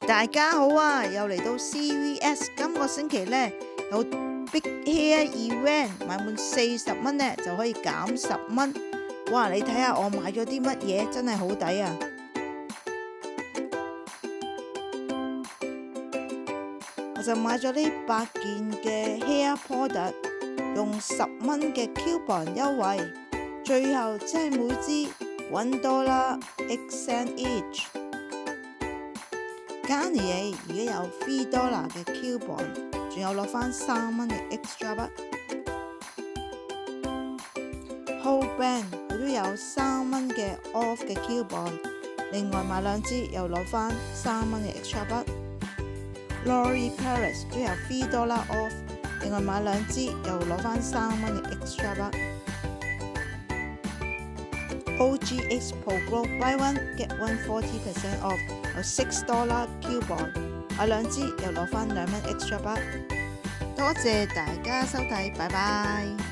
大家好啊，又嚟到 CVS， 今個星期呢，有 Big Hair Event， 買滿40蚊呢就可以減10蚊。哇！你睇下我買咗啲乜嘢，真係好抵啊！我就買咗呢8件嘅 hair product， 用10蚊嘅 coupon 優惠，最後即係每支$1 8 cents each。Garnier 而家有$3嘅 coupon， 仲有攞返3蚊嘅 extra 筆。Whole Brand 佢都有3蚊嘅 off 嘅 coupon， 另外買2支又攞返3蚊嘅 extra 筆。L'Oreal Paris 都有$3 off， 另外買2支又攞返3蚊嘅 extra 筆。OGX Pro Glow Buy One Get One 40% off， 有$6 coupon， 買2支又攞返2蚊 extra 筆。多謝大家收睇，拜拜。